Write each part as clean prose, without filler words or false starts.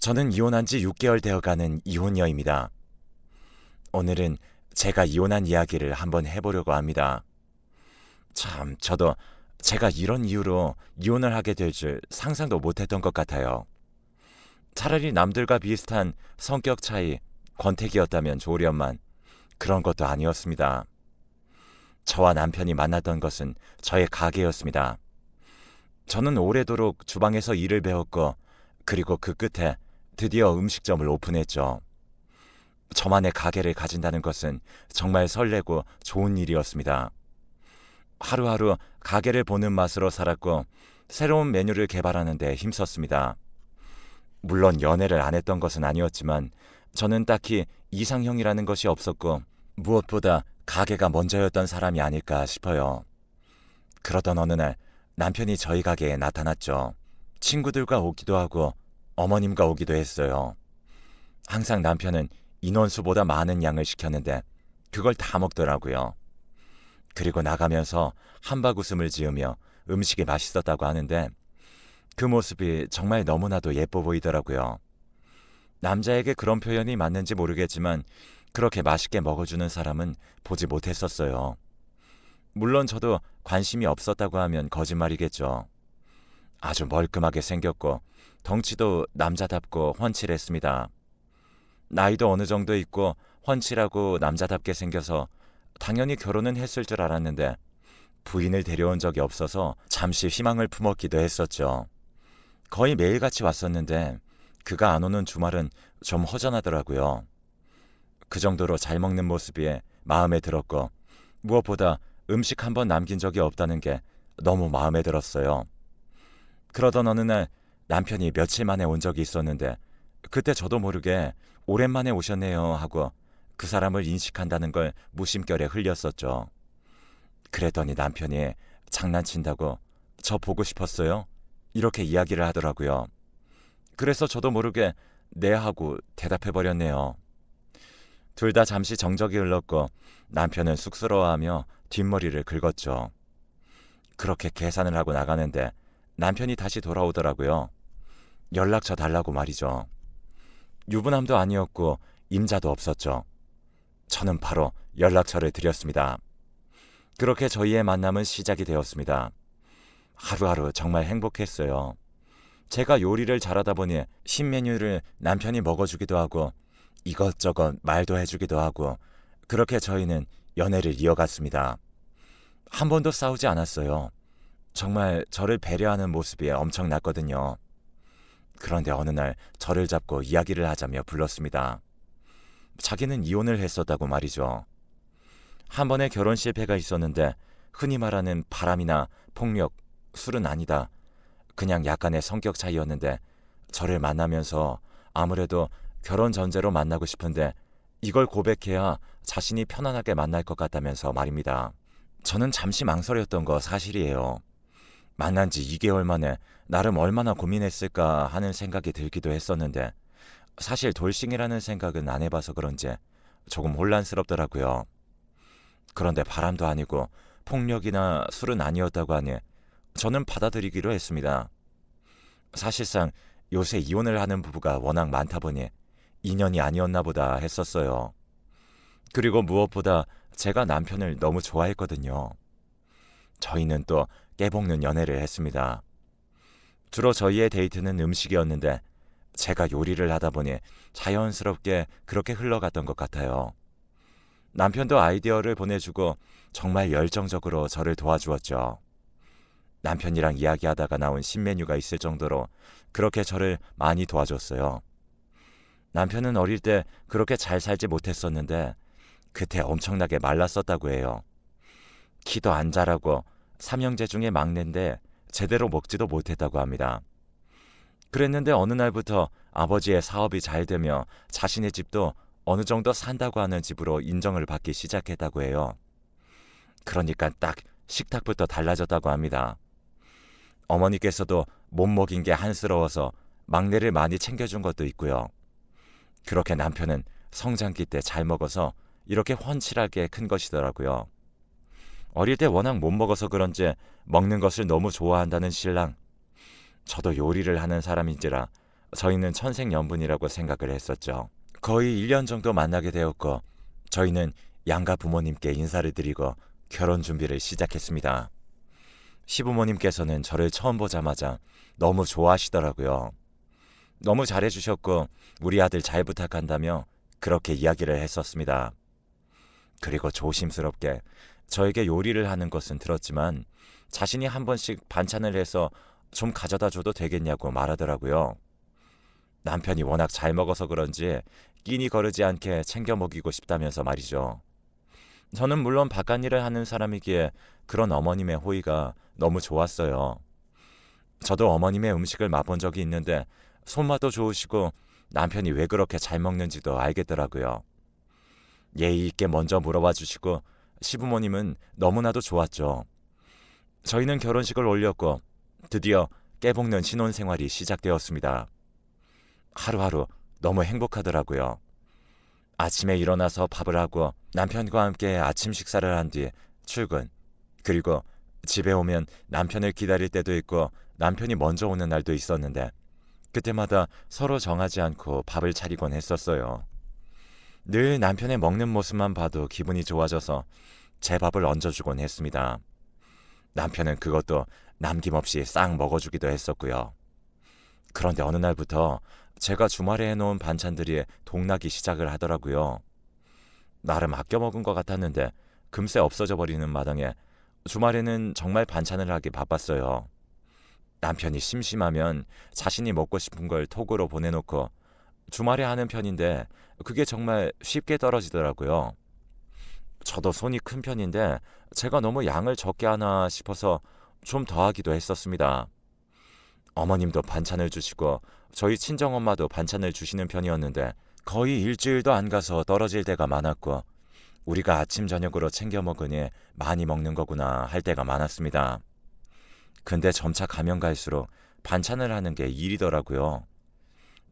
저는 이혼한 지 6개월 되어가는 이혼녀입니다. 오늘은 제가 이혼한 이야기를 한번 해보려고 합니다. 참, 저도 제가 이런 이유로 이혼을 하게 될 줄 상상도 못했던 것 같아요. 차라리 남들과 비슷한 성격 차이, 권태기였다면 좋으련만 그런 것도 아니었습니다. 저와 남편이 만났던 것은 저의 가게였습니다. 저는 오래도록 주방에서 일을 배웠고, 그리고 그 끝에 드디어 음식점을 오픈했죠. 저만의 가게를 가진다는 것은 정말 설레고 좋은 일이었습니다. 하루하루 가게를 보는 맛으로 살았고, 새로운 메뉴를 개발하는 데 힘썼습니다. 물론 연애를 안 했던 것은 아니었지만 저는 딱히 이상형이라는 것이 없었고, 무엇보다 가게가 먼저였던 사람이 아닐까 싶어요. 그러던 어느 날 남편이 저희 가게에 나타났죠. 친구들과 오기도 하고 어머님과 오기도 했어요. 항상 남편은 인원수보다 많은 양을 시켰는데 그걸 다 먹더라고요. 그리고 나가면서 한바구음을 지으며 음식이 맛있었다고 하는데, 그 모습이 정말 너무나도 예뻐 보이더라고요. 남자에게 그런 표현이 맞는지 모르겠지만 그렇게 맛있게 먹어주는 사람은 보지 못했었어요. 물론 저도 관심이 없었다고 하면 거짓말이겠죠. 아주 멀끔하게 생겼고 덩치도 남자답고 훤칠했습니다. 나이도 어느 정도 있고 훤칠하고 남자답게 생겨서 당연히 결혼은 했을 줄 알았는데, 부인을 데려온 적이 없어서 잠시 희망을 품었기도 했었죠. 거의 매일같이 왔었는데 그가 안 오는 주말은 좀 허전하더라고요. 그 정도로 잘 먹는 모습이 마음에 들었고, 무엇보다 음식 한 번 남긴 적이 없다는 게 너무 마음에 들었어요. 그러던 어느 날 남편이 며칠 만에 온 적이 있었는데, 그때 저도 모르게 오랜만에 오셨네요 하고 그 사람을 인식한다는 걸 무심결에 흘렸었죠. 그랬더니 남편이 장난친다고 "저 보고 싶었어요?" 이렇게 이야기를 하더라고요. 그래서 저도 모르게 "네" 하고 대답해버렸네요. 둘 다 잠시 정적이 흘렀고 남편은 쑥스러워하며 뒷머리를 긁었죠. 그렇게 계산을 하고 나가는데 남편이 다시 돌아오더라고요. 연락처 달라고 말이죠. 유부남도 아니었고 임자도 없었죠. 저는 바로 연락처를 드렸습니다. 그렇게 저희의 만남은 시작이 되었습니다. 하루하루 정말 행복했어요. 제가 요리를 잘하다 보니 신메뉴를 남편이 먹어주기도 하고 이것저것 말도 해주기도 하고, 그렇게 저희는 연애를 이어갔습니다. 한 번도 싸우지 않았어요. 정말 저를 배려하는 모습이 엄청났거든요. 그런데 어느 날 저를 잡고 이야기를 하자며 불렀습니다. 자기는 이혼을 했었다고 말이죠. 한 번의 결혼 실패가 있었는데 흔히 말하는 바람이나 폭력, 술은 아니다. 그냥 약간의 성격 차이였는데 저를 만나면서 아무래도 결혼 전제로 만나고 싶은데 이걸 고백해야 자신이 편안하게 만날 것 같다면서 말입니다. 저는 잠시 망설였던 거 사실이에요. 만난 지 2개월 만에 나름 얼마나 고민했을까 하는 생각이 들기도 했었는데, 사실 돌싱이라는 생각은 안 해봐서 그런지 조금 혼란스럽더라고요. 그런데 바람도 아니고 폭력이나 술은 아니었다고 하니 저는 받아들이기로 했습니다. 사실상 요새 이혼을 하는 부부가 워낙 많다 보니 인연이 아니었나 보다 했었어요. 그리고 무엇보다 제가 남편을 너무 좋아했거든요. 저희는 또 깨볶는 연애를 했습니다. 주로 저희의 데이트는 음식이었는데 제가 요리를 하다 보니 자연스럽게 그렇게 흘러갔던 것 같아요. 남편도 아이디어를 보내주고 정말 열정적으로 저를 도와주었죠. 남편이랑 이야기하다가 나온 신메뉴가 있을 정도로 그렇게 저를 많이 도와줬어요. 남편은 어릴 때 그렇게 잘 살지 못했었는데 그때 엄청나게 말랐었다고 해요. 키도 안 자라고 삼형제 중에 막내인데 제대로 먹지도 못했다고 합니다. 그랬는데 어느 날부터 아버지의 사업이 잘 되며 자신의 집도 어느 정도 산다고 하는 집으로 인정을 받기 시작했다고 해요. 그러니까 딱 식탁부터 달라졌다고 합니다. 어머니께서도 못 먹인 게 한스러워서 막내를 많이 챙겨준 것도 있고요. 그렇게 남편은 성장기 때 잘 먹어서 이렇게 훤칠하게 큰 것이더라고요. 어릴 때 워낙 못 먹어서 그런지 먹는 것을 너무 좋아한다는 신랑. 저도 요리를 하는 사람인지라 저희는 천생연분이라고 생각을 했었죠. 거의 1년 정도 만나게 되었고 저희는 양가 부모님께 인사를 드리고 결혼 준비를 시작했습니다. 시부모님께서는 저를 처음 보자마자 너무 좋아하시더라고요. 너무 잘해주셨고 우리 아들 잘 부탁한다며 그렇게 이야기를 했었습니다. 그리고 조심스럽게 저에게 요리를 하는 것은 들었지만 자신이 한 번씩 반찬을 해서 좀 가져다 줘도 되겠냐고 말하더라고요. 남편이 워낙 잘 먹어서 그런지 끼니 거르지 않게 챙겨 먹이고 싶다면서 말이죠. 저는 물론 바깥일을 하는 사람이기에 그런 어머님의 호의가 너무 좋았어요. 저도 어머님의 음식을 맛본 적이 있는데 손맛도 좋으시고 남편이 왜 그렇게 잘 먹는지도 알겠더라고요. 예의 있게 먼저 물어봐 주시고 시부모님은 너무나도 좋았죠. 저희는 결혼식을 올렸고 드디어 깨볶는 신혼생활이 시작되었습니다. 하루하루 너무 행복하더라고요. 아침에 일어나서 밥을 하고 남편과 함께 아침 식사를 한 뒤 출근, 그리고 집에 오면 남편을 기다릴 때도 있고 남편이 먼저 오는 날도 있었는데 그때마다 서로 정하지 않고 밥을 차리곤 했었어요. 늘 남편의 먹는 모습만 봐도 기분이 좋아져서 제 밥을 얹어주곤 했습니다. 남편은 그것도 남김없이 싹 먹어주기도 했었고요. 그런데 어느 날부터 제가 주말에 해놓은 반찬들이 동나기 시작을 하더라고요. 나름 아껴 먹은 것 같았는데 금세 없어져 버리는 마당에 주말에는 정말 반찬을 하기 바빴어요. 남편이 심심하면 자신이 먹고 싶은 걸 톡으로 보내놓고 주말에 하는 편인데 그게 정말 쉽게 떨어지더라고요. 저도 손이 큰 편인데 제가 너무 양을 적게 하나 싶어서 좀 더 하기도 했었습니다. 어머님도 반찬을 주시고 저희 친정엄마도 반찬을 주시는 편이었는데 거의 일주일도 안 가서 떨어질 때가 많았고 우리가 아침 저녁으로 챙겨 먹으니 많이 먹는 거구나 할 때가 많았습니다. 근데 점차 가면 갈수록 반찬을 하는 게 일이더라고요.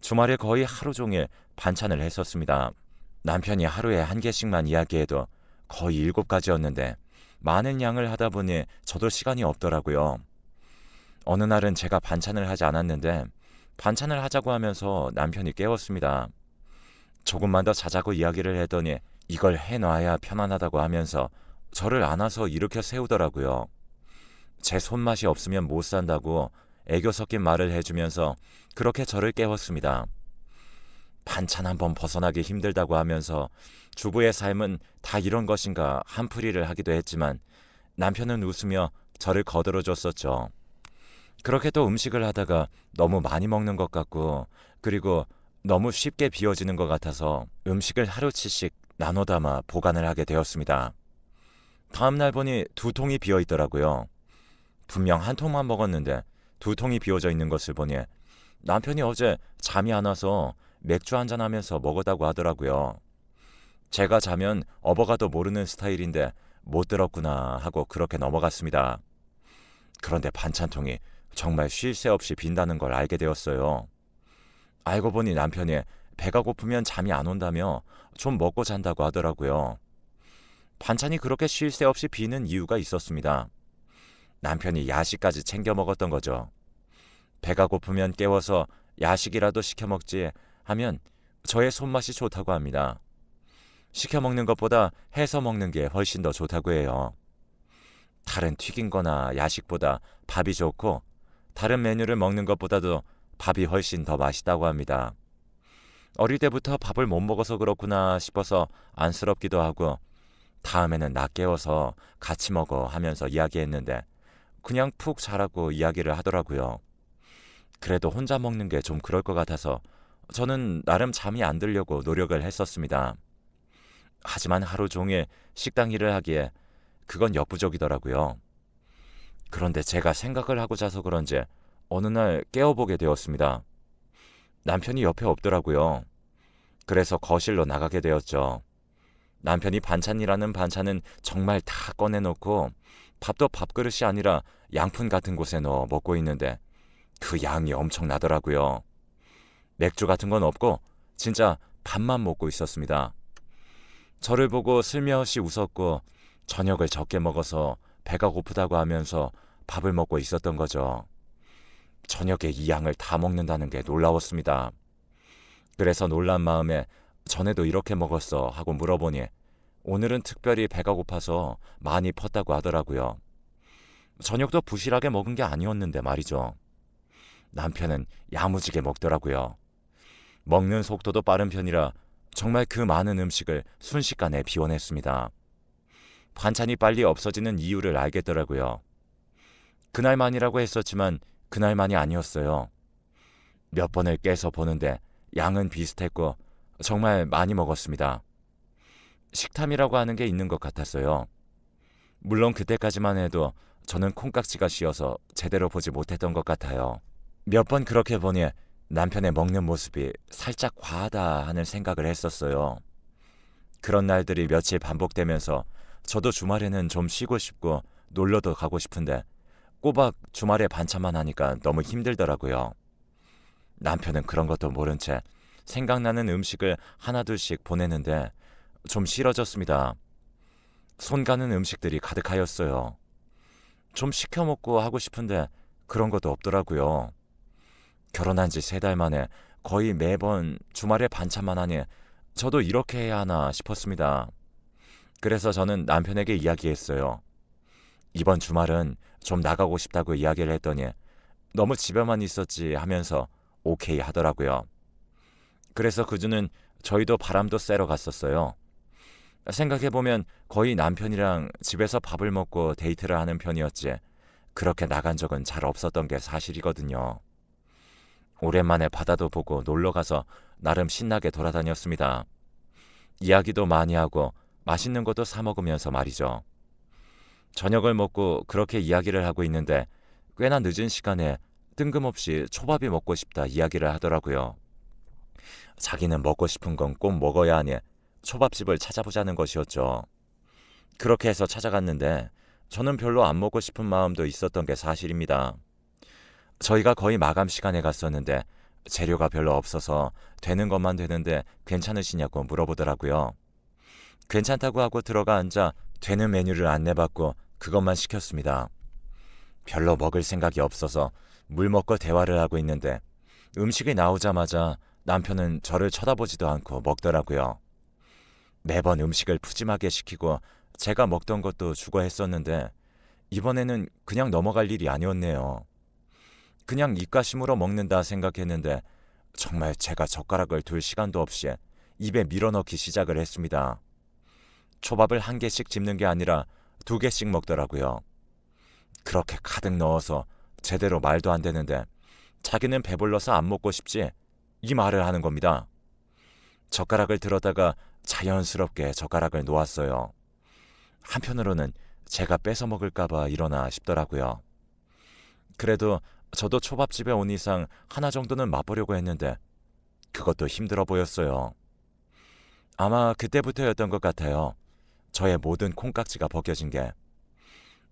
주말에 거의 하루 종일 반찬을 했었습니다. 남편이 하루에 한 개씩만 이야기해도 거의 7가지였는데 많은 양을 하다 보니 저도 시간이 없더라고요. 어느 날은 제가 반찬을 하지 않았는데 반찬을 하자고 하면서 남편이 깨웠습니다. 조금만 더 자자고 이야기를 했더니 이걸 해놔야 편안하다고 하면서 저를 안아서 일으켜 세우더라고요. 제 손맛이 없으면 못 산다고 애교 섞인 말을 해주면서 그렇게 저를 깨웠습니다. 반찬 한번 벗어나기 힘들다고 하면서 주부의 삶은 다 이런 것인가 한풀이를 하기도 했지만 남편은 웃으며 저를 거들어줬었죠. 그렇게 또 음식을 하다가 너무 많이 먹는 것 같고 그리고 너무 쉽게 비워지는 것 같아서 음식을 하루치씩 나눠 담아 보관을 하게 되었습니다. 다음 날 보니 2통이 비어 있더라고요. 분명 한 통만 먹었는데 2통이 비워져 있는 것을 보니 남편이 어제 잠이 안 와서 맥주 한잔 하면서 먹었다고 하더라고요. 제가 자면 업어가도 모르는 스타일인데 못 들었구나 하고 그렇게 넘어갔습니다. 그런데 반찬통이 정말 쉴 새 없이 빈다는 걸 알게 되었어요. 알고 보니 남편이 배가 고프면 잠이 안 온다며 좀 먹고 잔다고 하더라고요. 반찬이 그렇게 쉴 새 없이 비는 이유가 있었습니다. 남편이 야식까지 챙겨 먹었던 거죠. 배가 고프면 깨워서 야식이라도 시켜 먹지 하면 저의 손맛이 좋다고 합니다. 시켜 먹는 것보다 해서 먹는 게 훨씬 더 좋다고 해요. 다른 튀긴 거나 야식보다 밥이 좋고 다른 메뉴를 먹는 것보다도 밥이 훨씬 더 맛있다고 합니다. 어릴 때부터 밥을 못 먹어서 그렇구나 싶어서 안쓰럽기도 하고 다음에는 나 깨워서 같이 먹어 하면서 이야기했는데 그냥 푹 자라고 이야기를 하더라고요. 그래도 혼자 먹는 게 좀 그럴 것 같아서 저는 나름 잠이 안 들려고 노력을 했었습니다. 하지만 하루 종일 식당 일을 하기에 그건 역부족이더라고요. 그런데 제가 생각을 하고 자서 그런지 어느 날 깨어보게 되었습니다. 남편이 옆에 없더라고요. 그래서 거실로 나가게 되었죠. 남편이 반찬이라는 반찬은 정말 다 꺼내놓고 밥도 밥그릇이 아니라 양푼 같은 곳에 넣어 먹고 있는데 그 양이 엄청나더라고요. 맥주 같은 건 없고 진짜 밥만 먹고 있었습니다. 저를 보고 슬며시 웃었고 저녁을 적게 먹어서 배가 고프다고 하면서 밥을 먹고 있었던 거죠. 저녁에 이 양을 다 먹는다는 게 놀라웠습니다. 그래서 놀란 마음에 전에도 이렇게 먹었어 하고 물어보니 오늘은 특별히 배가 고파서 많이 펐다고 하더라고요. 저녁도 부실하게 먹은 게 아니었는데 말이죠. 남편은 야무지게 먹더라고요. 먹는 속도도 빠른 편이라 정말 그 많은 음식을 순식간에 비워냈습니다. 반찬이 빨리 없어지는 이유를 알겠더라고요. 그날만이라고 했었지만 그날만이 아니었어요. 몇 번을 깨서 보는데 양은 비슷했고 정말 많이 먹었습니다. 식탐이라고 하는 게 있는 것 같았어요. 물론 그때까지만 해도 저는 콩깍지가 씌어서 제대로 보지 못했던 것 같아요. 몇 번 그렇게 보니 남편의 먹는 모습이 살짝 과하다 하는 생각을 했었어요. 그런 날들이 며칠 반복되면서 저도 주말에는 좀 쉬고 싶고 놀러도 가고 싶은데 꼬박 주말에 반찬만 하니까 너무 힘들더라고요. 남편은 그런 것도 모른 채 생각나는 음식을 하나둘씩 보내는데 좀 싫어졌습니다. 손 가는 음식들이 가득하였어요. 좀 시켜 먹고 하고 싶은데 그런 것도 없더라고요. 결혼한 지 3달 만에 거의 매번 주말에 반찬만 하니 저도 이렇게 해야 하나 싶었습니다. 그래서 저는 남편에게 이야기했어요. 이번 주말은 좀 나가고 싶다고 이야기를 했더니 너무 집에만 있었지 하면서 오케이 하더라고요. 그래서 그 주는 저희도 바람도 쐬러 갔었어요. 생각해보면 거의 남편이랑 집에서 밥을 먹고 데이트를 하는 편이었지 그렇게 나간 적은 잘 없었던 게 사실이거든요. 오랜만에 바다도 보고 놀러가서 나름 신나게 돌아다녔습니다. 이야기도 많이 하고 맛있는 것도 사 먹으면서 말이죠. 저녁을 먹고 그렇게 이야기를 하고 있는데 꽤나 늦은 시간에 뜬금없이 초밥이 먹고 싶다 이야기를 하더라고요. 자기는 먹고 싶은 건 꼭 먹어야 하니 초밥집을 찾아보자는 것이었죠. 그렇게 해서 찾아갔는데 저는 별로 안 먹고 싶은 마음도 있었던 게 사실입니다. 저희가 거의 마감 시간에 갔었는데 재료가 별로 없어서 되는 것만 되는데 괜찮으시냐고 물어보더라고요. 괜찮다고 하고 들어가 앉아 되는 메뉴를 안내받고 그것만 시켰습니다. 별로 먹을 생각이 없어서 물 먹고 대화를 하고 있는데 음식이 나오자마자 남편은 저를 쳐다보지도 않고 먹더라고요. 매번 음식을 푸짐하게 시키고 제가 먹던 것도 주고 했었는데 이번에는 그냥 넘어갈 일이 아니었네요. 그냥 입가심으로 먹는다 생각했는데 정말 제가 젓가락을 둘 시간도 없이 입에 밀어넣기 시작을 했습니다. 초밥을 1개씩 집는 게 아니라 2개씩 먹더라고요. 그렇게 가득 넣어서 제대로 말도 안 되는데 자기는 배불러서 안 먹고 싶지 이 말을 하는 겁니다. 젓가락을 들었다가 자연스럽게 젓가락을 놓았어요. 한편으로는 제가 뺏어 먹을까봐 이러나 싶더라고요. 그래도 저도 초밥집에 온 이상 하나 정도는 맛보려고 했는데 그것도 힘들어 보였어요. 아마 그때부터였던 것 같아요. 저의 모든 콩깍지가 벗겨진 게.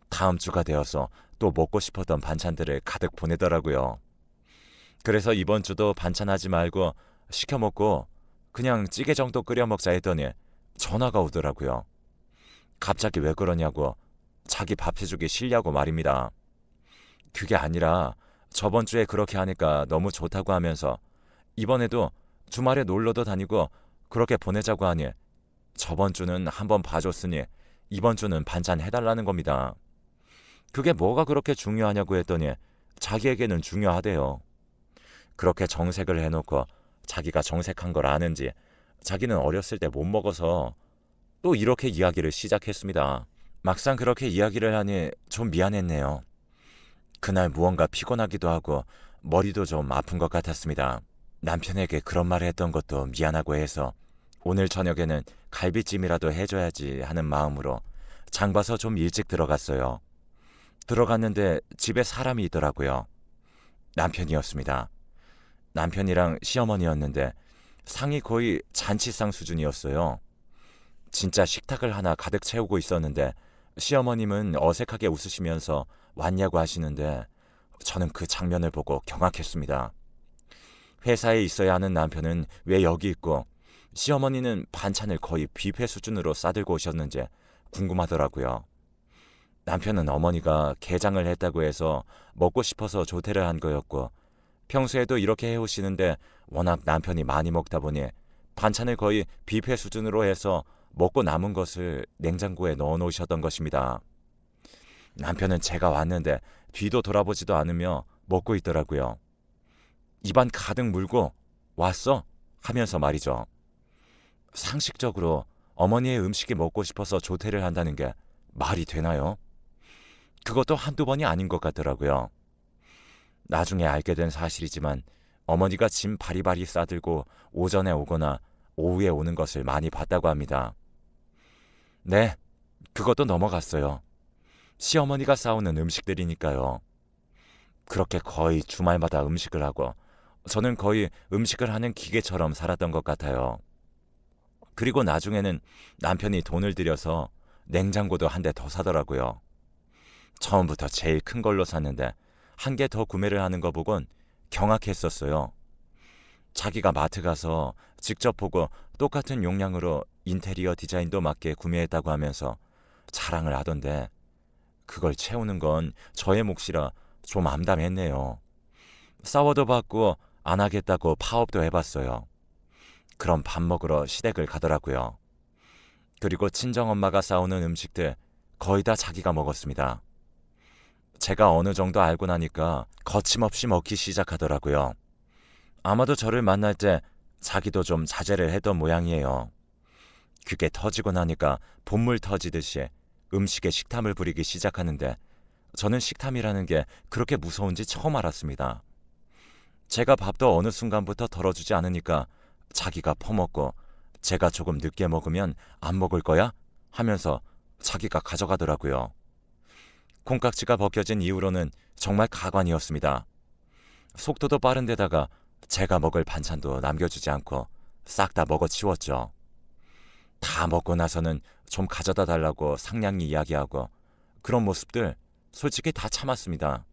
다음 주가 되어서 또 먹고 싶었던 반찬들을 가득 보내더라고요. 그래서 이번 주도 반찬하지 말고 시켜 먹고 그냥 찌개 정도 끓여 먹자 했더니 전화가 오더라고요. 갑자기 왜 그러냐고 자기 밥 해주기 싫냐고 말입니다. 그게 아니라 저번 주에 그렇게 하니까 너무 좋다고 하면서 이번에도 주말에 놀러도 다니고 그렇게 보내자고 하니 저번 주는 한번 봐줬으니 이번 주는 반찬 해달라는 겁니다. 그게 뭐가 그렇게 중요하냐고 했더니 자기에게는 중요하대요. 그렇게 정색을 해놓고 자기가 정색한 걸 아는지 자기는 어렸을 때 못 먹어서 또 이렇게 이야기를 시작했습니다. 막상 그렇게 이야기를 하니 좀 미안했네요. 그날 무언가 피곤하기도 하고 머리도 좀 아픈 것 같았습니다. 남편에게 그런 말을 했던 것도 미안하고 해서 오늘 저녁에는 갈비찜이라도 해줘야지 하는 마음으로 장 봐서 좀 일찍 들어갔어요. 들어갔는데 집에 사람이 있더라고요. 남편이었습니다. 남편이랑 시어머니였는데 상이 거의 잔치상 수준이었어요. 진짜 식탁을 하나 가득 채우고 있었는데 시어머님은 어색하게 웃으시면서 왔냐고 하시는데 저는 그 장면을 보고 경악했습니다. 회사에 있어야 하는 남편은 왜 여기 있고 시어머니는 반찬을 거의 뷔페 수준으로 싸들고 오셨는지 궁금하더라고요. 남편은 어머니가 게장을 했다고 해서 먹고 싶어서 조퇴를 한 거였고, 평소에도 이렇게 해오시는데 워낙 남편이 많이 먹다 보니 반찬을 거의 뷔페 수준으로 해서 먹고 남은 것을 냉장고에 넣어 놓으셨던 것입니다. 남편은 제가 왔는데 뒤도 돌아보지도 않으며 먹고 있더라고요. 입안 가득 물고 왔어? 하면서 말이죠. 상식적으로 어머니의 음식이 먹고 싶어서 조퇴를 한다는 게 말이 되나요? 그것도 한두 번이 아닌 것 같더라고요. 나중에 알게 된 사실이지만 어머니가 짐 바리바리 싸들고 오전에 오거나 오후에 오는 것을 많이 봤다고 합니다. 네, 그것도 넘어갔어요. 시어머니가 싸우는 음식들이니까요. 그렇게 거의 주말마다 음식을 하고 저는 거의 음식을 하는 기계처럼 살았던 것 같아요. 그리고 나중에는 남편이 돈을 들여서 냉장고도 한 대 더 사더라고요. 처음부터 제일 큰 걸로 샀는데 한 개 더 구매를 하는 거 보곤 경악했었어요. 자기가 마트 가서 직접 보고 똑같은 용량으로 인테리어 디자인도 맞게 구매했다고 하면서 자랑을 하던데 그걸 채우는 건 저의 몫이라 좀 암담했네요. 싸워도 받고 안 하겠다고 파업도 해봤어요. 그럼 밥 먹으러 시댁을 가더라고요. 그리고 친정엄마가 싸우는 음식들 거의 다 자기가 먹었습니다. 제가 어느 정도 알고 나니까 거침없이 먹기 시작하더라고요. 아마도 저를 만날 때 자기도 좀 자제를 했던 모양이에요. 그게 터지고 나니까 본물 터지듯이 음식에 식탐을 부리기 시작하는데 저는 식탐이라는 게 그렇게 무서운지 처음 알았습니다. 제가 밥도 어느 순간부터 덜어주지 않으니까 자기가 퍼먹고 제가 조금 늦게 먹으면 안 먹을 거야? 하면서 자기가 가져가더라고요. 콩깍지가 벗겨진 이후로는 정말 가관이었습니다. 속도도 빠른 데다가 제가 먹을 반찬도 남겨주지 않고 싹 다 먹어치웠죠. 다 먹고 나서는 좀 가져다 달라고 상냥히 이야기하고 그런 모습들 솔직히 다 참았습니다.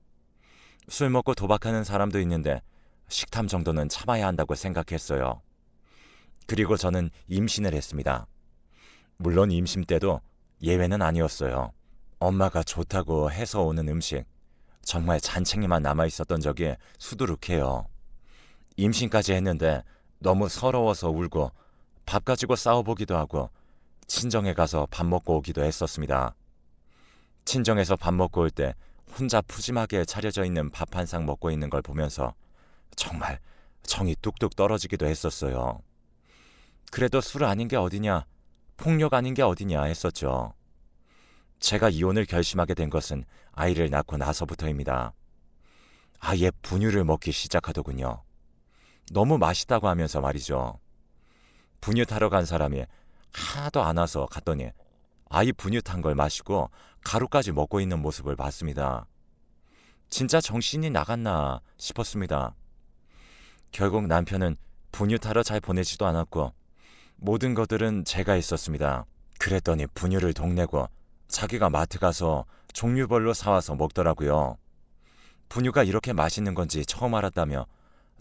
술 먹고 도박하는 사람도 있는데 식탐 정도는 참아야 한다고 생각했어요. 그리고 저는 임신을 했습니다. 물론 임신 때도 예외는 아니었어요. 엄마가 좋다고 해서 오는 음식 정말 잔챙이만 남아있었던 적이 수두룩해요. 임신까지 했는데 너무 서러워서 울고 밥 가지고 싸워보기도 하고 친정에 가서 밥 먹고 오기도 했었습니다. 친정에서 밥 먹고 올 때 혼자 푸짐하게 차려져 있는 밥 한 상 먹고 있는 걸 보면서 정말 정이 뚝뚝 떨어지기도 했었어요. 그래도 술 아닌 게 어디냐, 폭력 아닌 게 어디냐 했었죠. 제가 이혼을 결심하게 된 것은 아이를 낳고 나서부터입니다. 아예 분유를 먹기 시작하더군요. 너무 맛있다고 하면서 말이죠. 분유 타러 간 사람이 하나도 안 와서 갔더니 아이 분유 탄 걸 마시고 가루까지 먹고 있는 모습을 봤습니다. 진짜 정신이 나갔나 싶었습니다. 결국 남편은 분유 타러 잘 보내지도 않았고 모든 것들은 제가 했었습니다. 그랬더니 분유를 동내고 자기가 마트 가서 종류별로 사와서 먹더라고요. 분유가 이렇게 맛있는 건지 처음 알았다며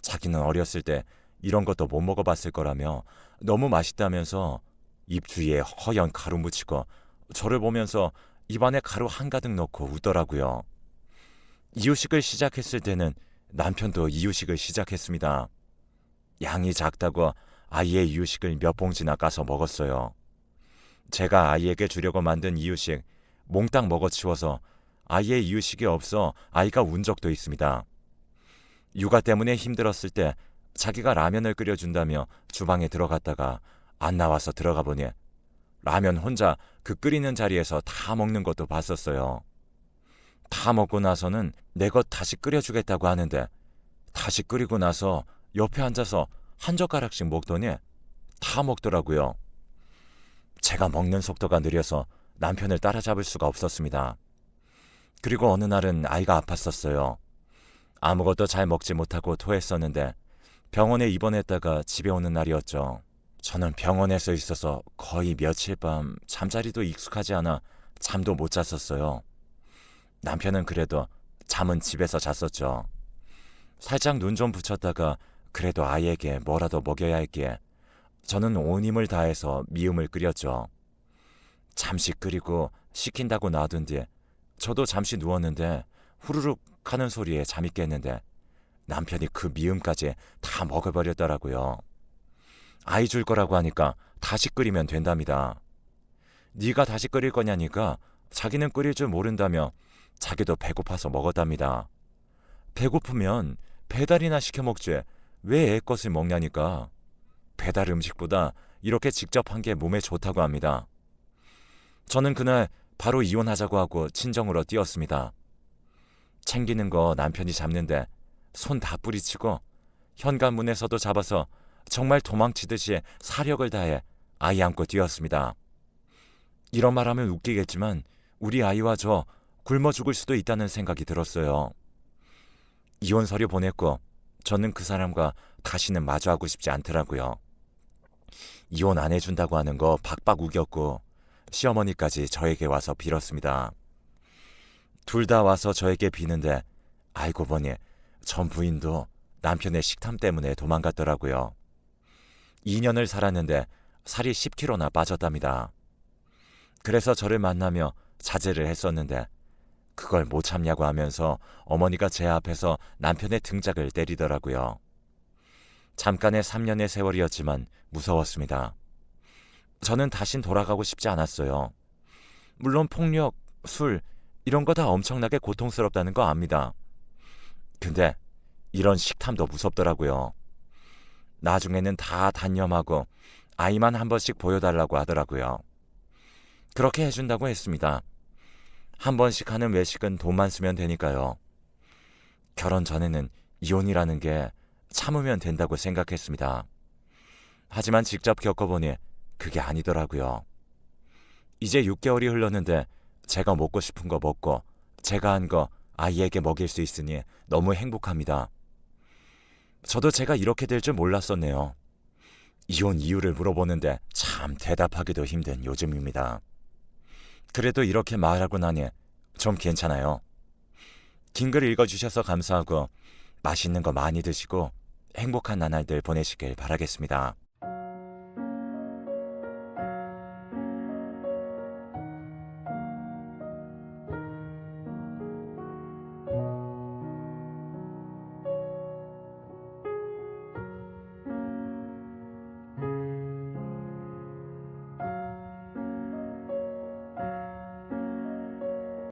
자기는 어렸을 때 이런 것도 못 먹어봤을 거라며 너무 맛있다면서 입 주위에 허연 가루 묻히고 저를 보면서 입안에 가루 한가득 넣고 웃더라고요. 이유식을 시작했을 때는 남편도 이유식을 시작했습니다. 양이 작다고 아이의 이유식을 몇 봉지나 까서 먹었어요. 제가 아이에게 주려고 만든 이유식 몽땅 먹어치워서 아이의 이유식이 없어 아이가 운 적도 있습니다. 육아 때문에 힘들었을 때 자기가 라면을 끓여준다며 주방에 들어갔다가 안 나와서 들어가 보니 라면 혼자 그 끓이는 자리에서 다 먹는 것도 봤었어요. 다 먹고 나서는 내 것 다시 끓여주겠다고 하는데 다시 끓이고 나서 옆에 앉아서 한 젓가락씩 먹더니 다 먹더라고요. 제가 먹는 속도가 느려서 남편을 따라잡을 수가 없었습니다. 그리고 어느 날은 아이가 아팠었어요. 아무것도 잘 먹지 못하고 토했었는데 병원에 입원했다가 집에 오는 날이었죠. 저는 병원에서 있어서 거의 며칠 밤 잠자리도 익숙하지 않아 잠도 못 잤었어요. 남편은 그래도 잠은 집에서 잤었죠. 살짝 눈 좀 붙였다가 그래도 아이에게 뭐라도 먹여야 했기에 저는 온 힘을 다해서 미음을 끓였죠. 잠시 끓이고 식힌다고 놔둔 뒤 저도 잠시 누웠는데 후루룩 하는 소리에 잠이 깼는데 남편이 그 미음까지 다 먹어버렸더라고요. 아이 줄 거라고 하니까 다시 끓이면 된답니다. 네가 다시 끓일 거냐니까 자기는 끓일 줄 모른다며 자기도 배고파서 먹었답니다. 배고프면 배달이나 시켜 먹지 왜 애 것을 먹냐니까. 배달 음식보다 이렇게 직접 한 게 몸에 좋다고 합니다. 저는 그날 바로 이혼하자고 하고 친정으로 뛰었습니다. 챙기는 거 남편이 잡는데 손 다 뿌리치고 현관문에서도 잡아서 정말 도망치듯이 사력을 다해 아이 안고 뛰었습니다. 이런 말하면 웃기겠지만 우리 아이와 저 굶어 죽을 수도 있다는 생각이 들었어요. 이혼 서류 보냈고 저는 그 사람과 다시는 마주하고 싶지 않더라고요. 이혼 안 해준다고 하는 거 박박 우겼고 시어머니까지 저에게 와서 빌었습니다. 둘 다 와서 저에게 비는데 알고 보니 전 부인도 남편의 식탐 때문에 도망갔더라고요. 2년을 살았는데 살이 10kg나 빠졌답니다. 그래서 저를 만나며 자제를 했었는데 그걸 못 참냐고 하면서 어머니가 제 앞에서 남편의 등짝을 때리더라고요. 잠깐의 3년의 세월이었지만 무서웠습니다. 저는 다신 돌아가고 싶지 않았어요. 물론 폭력, 술 이런 거 다 엄청나게 고통스럽다는 거 압니다. 근데 이런 식탐도 무섭더라고요. 나중에는 다 단념하고 아이만 한 번씩 보여달라고 하더라고요. 그렇게 해준다고 했습니다. 한 번씩 하는 외식은 돈만 쓰면 되니까요. 결혼 전에는 이혼이라는 게 참으면 된다고 생각했습니다. 하지만 직접 겪어보니 그게 아니더라고요. 이제 6개월이 흘렀는데 제가 먹고 싶은 거 먹고 제가 한 거 아이에게 먹일 수 있으니 너무 행복합니다. 저도 제가 이렇게 될 줄 몰랐었네요. 이혼 이유를 물어보는데 참 대답하기도 힘든 요즘입니다. 그래도 이렇게 말하고 나니 좀 괜찮아요. 긴 글 읽어주셔서 감사하고 맛있는 거 많이 드시고 행복한 나날들 보내시길 바라겠습니다.